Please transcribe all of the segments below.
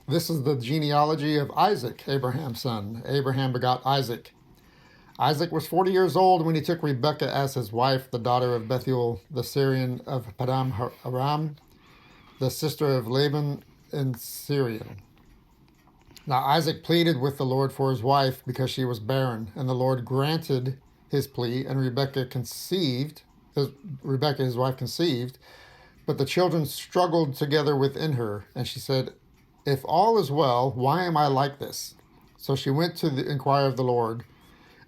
This is the genealogy of Isaac, Abraham's son. Abraham begot Isaac. Isaac was 40 years old when he took Rebekah as his wife, the daughter of Bethuel the Syrian of Padam Aram, the sister of Laban in Syria. Now Isaac pleaded with the Lord for his wife because she was barren, and the Lord granted his plea, and Rebekah, his wife, conceived. But the children struggled together within her, and she said, "If all is well, why am I like this?" So she went to inquire of the Lord,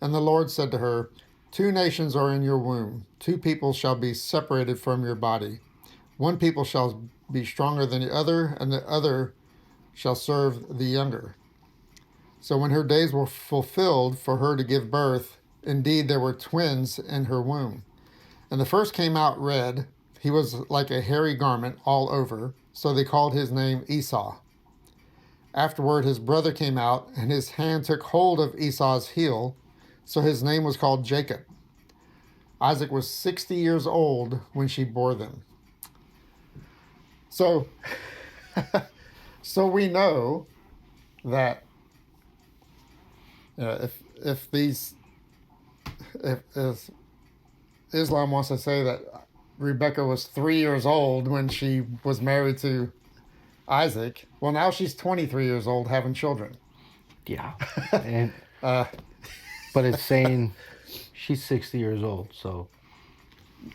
and the Lord said to her, "Two nations are in your womb, two people shall be separated from your body. One people shall be stronger than the other, and the other shall serve the younger." So when her days were fulfilled for her to give birth, indeed there were twins in her womb. And the first came out red. He was like a hairy garment all over, so they called his name Esau. Afterward his brother came out, and his hand took hold of Esau's heel, so his name was called Jacob. Isaac was 60 years old when she bore them. So, so we know that if Islam wants to say that Rebecca was 3 years old when she was married to Isaac, well, now she's 23 years old having children. Yeah, and but it's saying she's 60 years old, so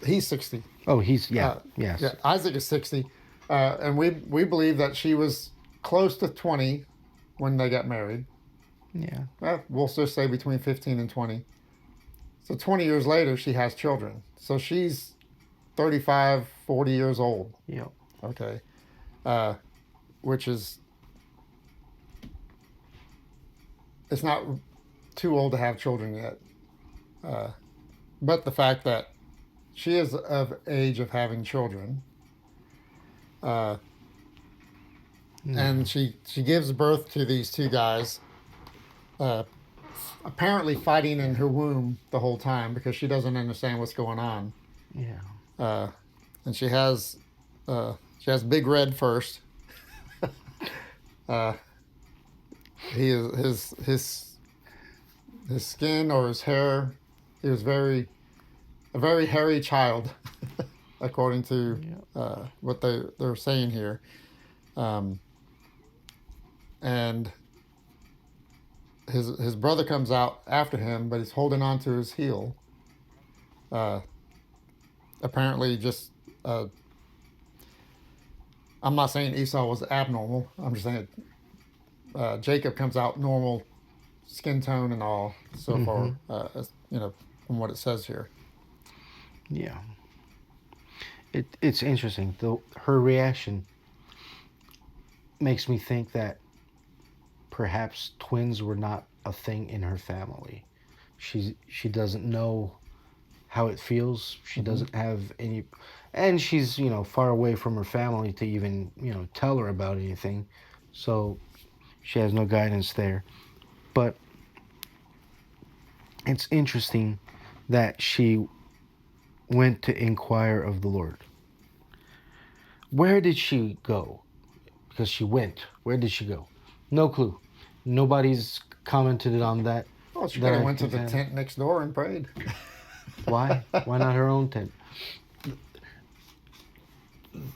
he's 60. Oh, he's yes. Yeah, Isaac is 60, and we believe that she was close to 20 when they got married. Yeah. We'll just say between 15 and 20. So 20 years later, she has children. So she's 35, 40 years old. Yeah. Okay. Which is, it's not too old to have children yet. But the fact that she is of age of having children, and she gives birth to these two guys, apparently fighting in her womb the whole time because she doesn't understand what's going on. Yeah. And she has Big Red first. His skin or his hair, he was a very hairy child, according to what they're saying here. And his brother comes out after him, but he's holding on to his heel. Apparently, just I'm not saying Esau was abnormal. I'm just saying Jacob comes out normal skin tone and all so far, from what it says here. Yeah. It's interesting. Though her reaction makes me think that perhaps twins were not a thing in her family. She doesn't know how it feels. She doesn't have any, and she's far away from her family to even tell her about anything. So she has no guidance there. But it's interesting that she went to inquire of the Lord. Where did she go? Because she went. Where did she go? No clue. Nobody's commented on that. Well, she could have went to the tent next door and prayed. Why? Why not her own tent?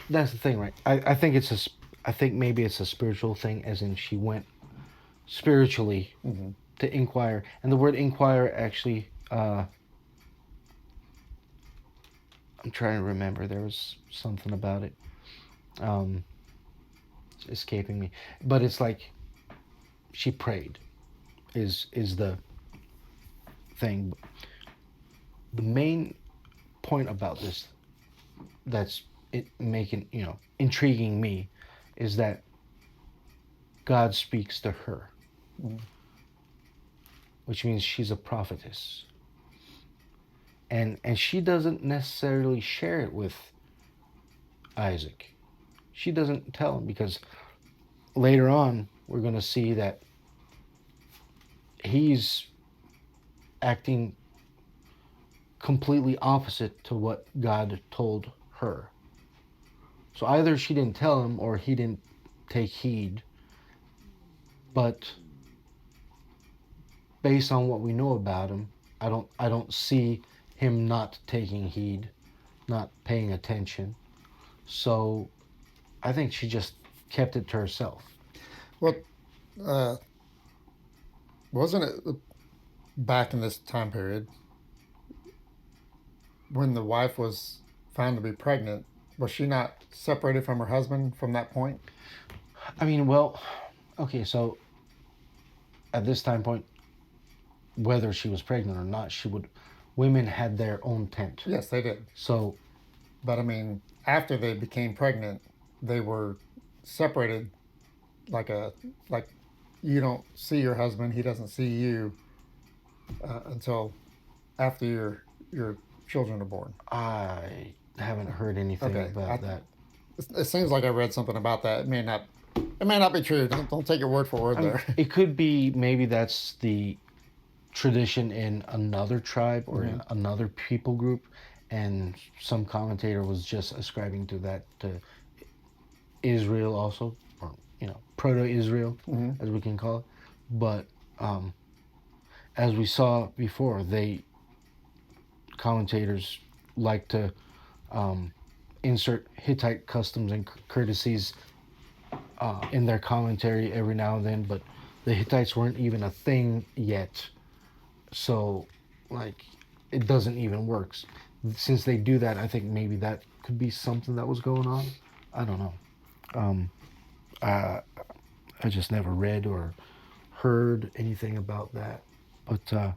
That's the thing, right? I think maybe it's a spiritual thing, as in she went spiritually to inquire. And the word inquire actually, I'm trying to remember. There was something about it. It's escaping me. But it's like she prayed is the thing. The main point about this that's intriguing me is that God speaks to her, which means she's a prophetess. And she doesn't necessarily share it with Isaac. She doesn't tell him, because later on we're going to see that he's acting completely opposite to what God told her. So either she didn't tell him or he didn't take heed But based on what we know about him, I don't see him not taking heed, not paying attention. So I think she just kept it to herself. Well, uh, wasn't it back in this time period when the wife was found to be pregnant? Was she not separated from her husband from that point? I mean, well, okay, so at this time point, whether she was pregnant or not, women had their own tent. Yes, they did. So, But I mean, after they became pregnant, they were separated like a like you don't see your husband, he doesn't see you until after your children are born. I haven't heard anything Okay, about that. it seems like I read something about that. It may not be true. Don't take your word for word there. It could be, maybe that's the tradition in another tribe or in another people group, and some commentator was just ascribing to that to Israel also, or proto-Israel, as we can call it. But as we saw before, commentators like to insert Hittite customs and courtesies in their commentary every now and then, but the Hittites weren't even a thing yet, so like it doesn't even work. Since they do that, I think maybe that could be something that was going on. I don't know. I just never read or heard anything about that. But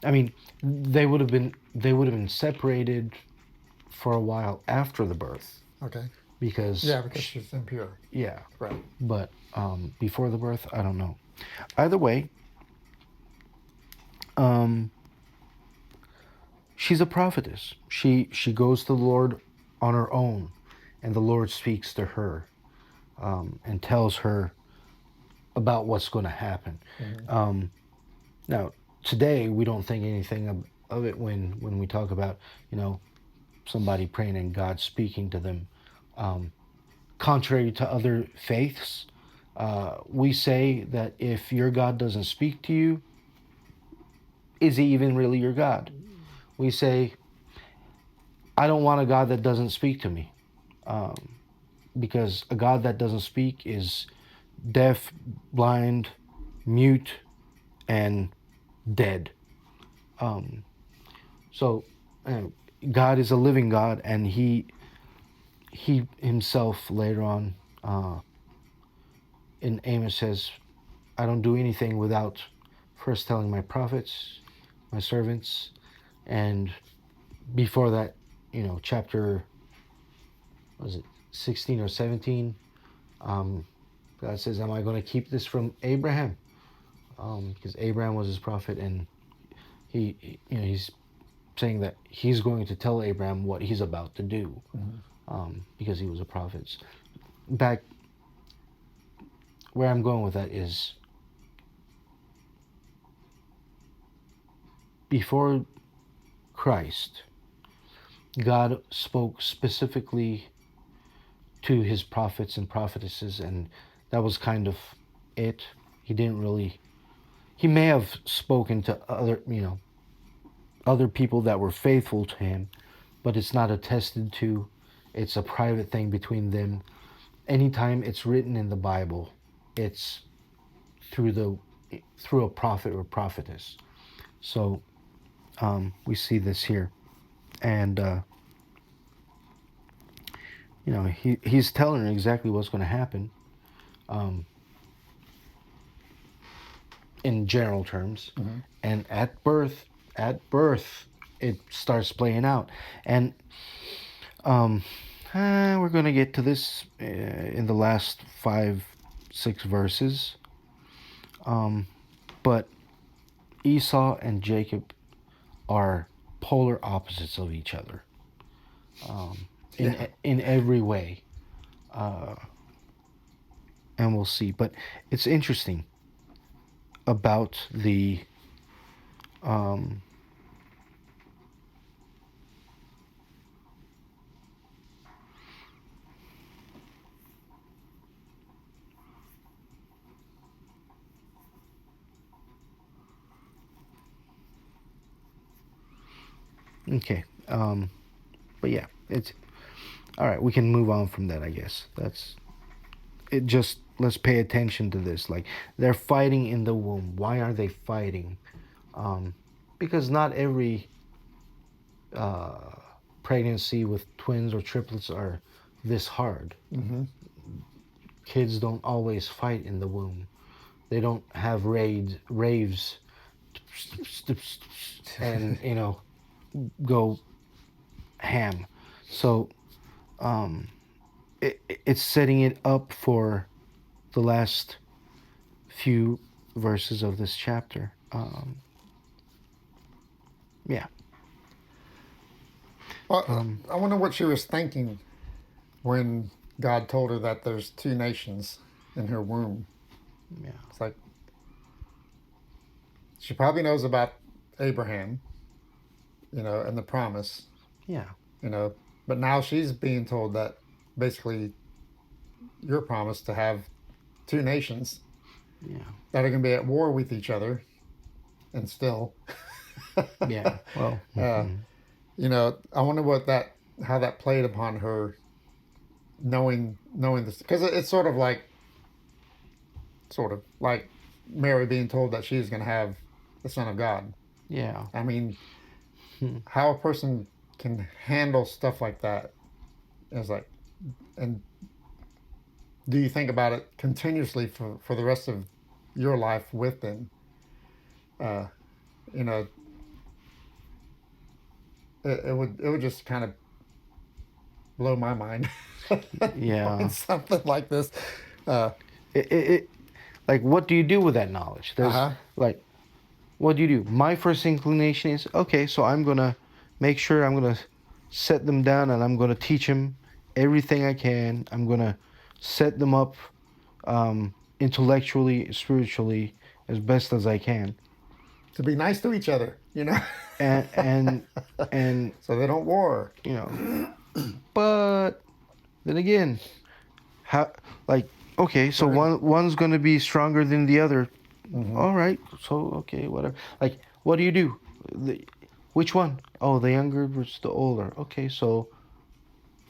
I mean, they would have been separated for a while after the birth, Okay. because Yeah, because she's impure. yeah. Right. But before the birth, I don't know. Either way, um, she's a prophetess. She goes to the Lord on her own, and the Lord speaks to her and tells her about what's going to happen. Now, today we don't think anything of it when we talk about somebody praying and God speaking to them. Contrary to other faiths, we say that if your God doesn't speak to you, is he even really your God? We say, I don't want a God that doesn't speak to me, because a God that doesn't speak is deaf, blind, mute, and dead. So God is a living God, and he himself later on in Amos says, I don't do anything without first telling my prophets, my servants, and before that, chapter, was it 16 or 17? God says, am I going to keep this from Abraham? Because Abraham was his prophet, and he's saying that he's going to tell Abraham what he's about to do, because he was a prophet. Back where I'm going with that is, before Christ, God spoke specifically to his prophets and prophetesses, and that was kind of it. He may have spoken to other people that were faithful to him, but it's not attested to. It's a private thing between them. Anytime it's written in the Bible, it's through a prophet or prophetess. So we see this here, and he's telling her exactly what's going to happen, in general terms, and at birth, it starts playing out, and we're going to get to this in the last 5-6 verses, but Esau and Jacob are polar opposites of each other, in every way, and we'll see. But it's interesting about the Okay. But yeah, it's all right. We can move on from that, I guess. That's it. Just let's pay attention to this. Like they're fighting in the womb. Why are they fighting? Because not every uh, pregnancy with twins or triplets are this hard. Mm-hmm. Kids don't always fight in the womb. They don't have raves, and go ham. So it's setting it up for the last few verses of this chapter. Yeah. Well, Um, I wonder what she was thinking when God told her that there's two nations in her womb. yeah. It's like she probably knows about Abraham, and the promise, Yeah. you know, but now she's being told that basically you're promised to have two nations Yeah. that are going to be at war with each other, and still, Yeah. Well. uh, I wonder how that played upon her knowing this, because it's sort of like Mary being told that she's going to have the Son of God. Yeah. I mean, how a person can handle stuff like that is like, and do you think about it continuously for the rest of your life with them? Uh, you know, it would just kind of blow my mind. Yeah. Knowing something like this. Uh It like what do you do with that knowledge? There's huh. like what do you do? My first inclination is okay, so I'm gonna make sure I'm gonna set them down and I'm gonna teach them everything I can. I'm gonna set them up intellectually, spiritually, as best as I can, To be nice to each other, and and so they don't war. you know. But then again, how like okay, so We're gonna. one's gonna be stronger than the other. Mm-hmm. All right, so okay, whatever. Like, what do you do? Which one? Oh, the younger versus the older. Okay, so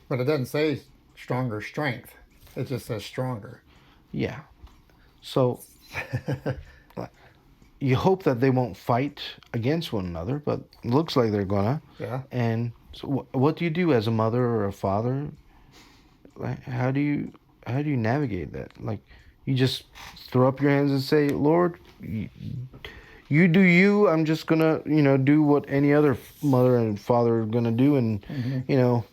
But it doesn't say stronger strength. It just says stronger. yeah, so like, you hope that they won't fight against one another, but it looks like they're gonna. Yeah. And so, what do you do as a mother or a father? Like, how do you navigate that? Like, you just throw up your hands and say, Lord, you do you. I'm just gonna, do what any other mother and father are gonna do, and Mm-hmm. you know,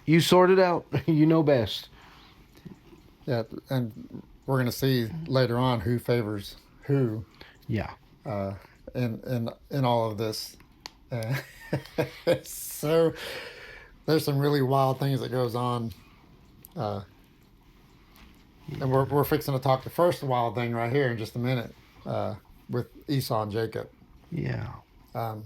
you sort it out. You know best. Yeah, and we're gonna see later on who favors who Yeah. uh, in all of this. Uh, so there's some really wild things that goes on, uh, and we're fixing to talk the first wild thing right here in just a minute, with Esau and Jacob. Yeah. Um,